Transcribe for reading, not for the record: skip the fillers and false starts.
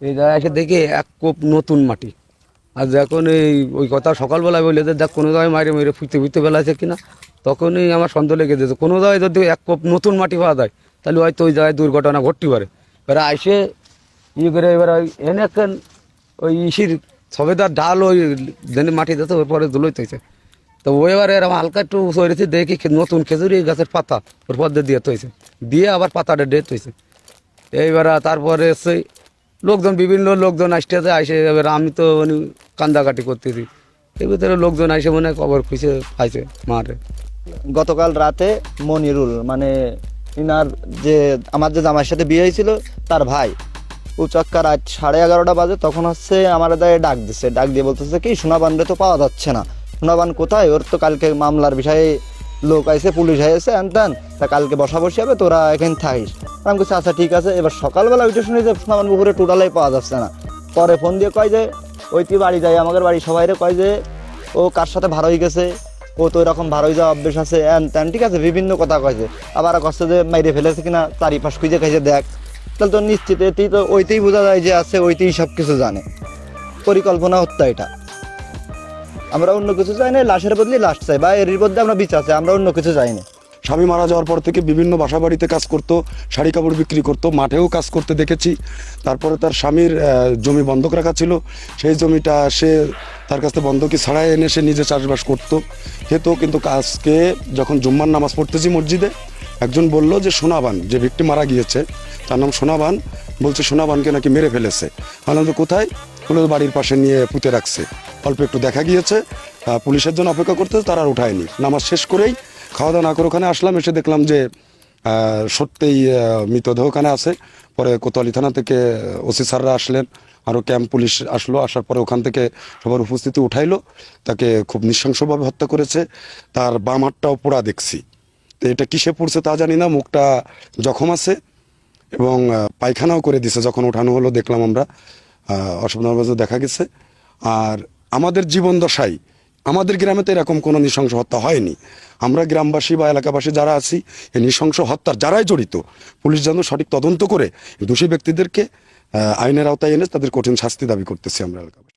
এই জায়গায় এসে দেখি এক কোপ নতুন মাটি। আর যখন ওই কথা সকালবেলায় বললে যে দেখ কোনো জায়গায় মাইরে মেরে ফুটতে বেলা আছে কিনা, তখনই আমার সন্দেহ লেগে যেত কোনো জায়গায় যদি এক কোপ নতুন মাটি পাওয়া যায় তাহলে হয়তো ওই জায়গায় দুর্ঘটনা ঘটতে পারে। এবার আইসে করে এবার ওই এনে একখান ওই ইসির সবেদার ডাল ওই জেনে মাটি দিতে ওর পরে ধুলোইতেছে। তো ও এবার এরকম হালকা একটু সরেছে দেখি নতুন খেজুরি গাছের পাতা ওর পদ্মে দিয়ে তৈছে, দিয়ে আবার পাতাটা ডেট হয়েছে। এইবার তারপরে সেই লোকজন বিভিন্ন লোকজন আসতেছে, আসে এবার আমি তো মানে কান্দাকাটি করতেছি, এর ভিতরে লোকজন আসে মনে হয় খবর খুঁজে পাইছে মারে। গতকাল রাতে মনিরুল মানে ইনার যে আমার যে জামাইয়ের সাথে বিয়ে হয়েছিল তার ভাই উচক্কা রাত 11:30 বাজে তখন হচ্ছে আমার দায়ে ডাক দিচ্ছে, ডাক দিয়ে বলতেছে কি সোনাবানরে তো পাওয়া যাচ্ছে না, সোনাবান কোথায়, ওর তো কালকে মামলার বিষয়ে লোক আইছে, পুলিশ আইছে আনতান, তা কালকে বসাবসি হবে, তোরা এখানে থাকিস। আমি বলছি আচ্ছা ঠিক আছে। এবার সকালবেলা উঠে শুনি যে সোনাবান পুকুরে টোটালাই পাওয়া যাচ্ছে না। পরে ফোন দিয়ে কয় যে ওইটি বাড়ি যায়, আমাদের বাড়ি সবাইরে কয় যে ও কার সাথে ভাড় হয়ে গেছে, ও তো এরকম ভাড় হয়ে যাওয়া অভ্যেস আছে এন তেন, ঠিক আছে বিভিন্ন কথা কয়েছে। আবার কষ্ট যে মাইরে ফেলেছে কিনা চারিপাশ খুঁজে খাইছে দেখ, তাহলে তো নিশ্চিত এতেই তো ওইতেই বোঝা যায় যে আছে, ওইতেই সব কিছু জানে, পরিকল্পনা হত্যা এটা। আমরা অন্য কিছু চাই না, লাশের বদলে লাশ চাই, বা এর মধ্যে আমরা বিচার চাই, আমরা অন্য কিছু চাই না। স্বামী মারা যাওয়ার পর থেকে বিভিন্ন বাসা বাড়িতে কাজ করতো, শাড়ি কাপড় বিক্রি করতো, মাঠেও কাজ করতে দেখেছি। তারপরে তার স্বামীর জমি বন্ধক রাখা ছিল, সেই জমিটা সে তার কাছ থেকে বন্ধকি ছাড়াই এনে সে নিজে চাষবাস করতো খেতো। কিন্তু আজকে যখন জুম্মার নামাজ পড়তেছি মসজিদে, একজন বলল যে সোনাবান যে ভিক্টিম মারা গিয়েছে তার নাম সোনাবান, বলছে সোনাবানকে নাকি মেরে ফেলেছে। বললাম তো কোথায়, বলে বাড়ির পাশে নিয়ে পুঁতে রাখছে। অল্প একটু দেখা গিয়েছে, পুলিশের জন্য অপেক্ষা করতেছে, তারা আর উঠায়নি। নামাজ শেষ করেই খাওয়া দাওয়া না করে ওখানে আসলাম, এসে দেখলাম যে সত্যিই মৃতদেহ ওখানে আছে। পরে কোতোয়ালি থানা থেকে ওসি স্যাররা আসলেন, আরও ক্যাম্প পুলিশ আসলো, আসার পরে ওখান থেকে সবার উপস্থিতি উঠাইলো। তাকে খুব নৃশংসভাবে হত্যা করেছে, তার বাম হাতটাও পোড়া দেখছি। তো এটা কিসে পড়ছে তা জানি না, মুখটা জখম আছে এবং পায়খানাও করে দিছে। যখন ওঠানো হলো দেখলাম আমরা, অসুবিধা দেখা গেছে। আর আমাদের জীবন দশায় আমাদের গ্রামে তো এরকম কোনো নৃশংস হত্যা হয়নি। আমরা গ্রামবাসী বা এলাকাবাসী যারা আছি, এই নৃশংস হত্যার যারাই জড়িত, পুলিশ যেন সঠিক তদন্ত করে দোষী ব্যক্তিদেরকে আইনের আওতায় এনে তাদের কঠিন শাস্তি দাবি করতেছি আমরা এলাকাবাসী।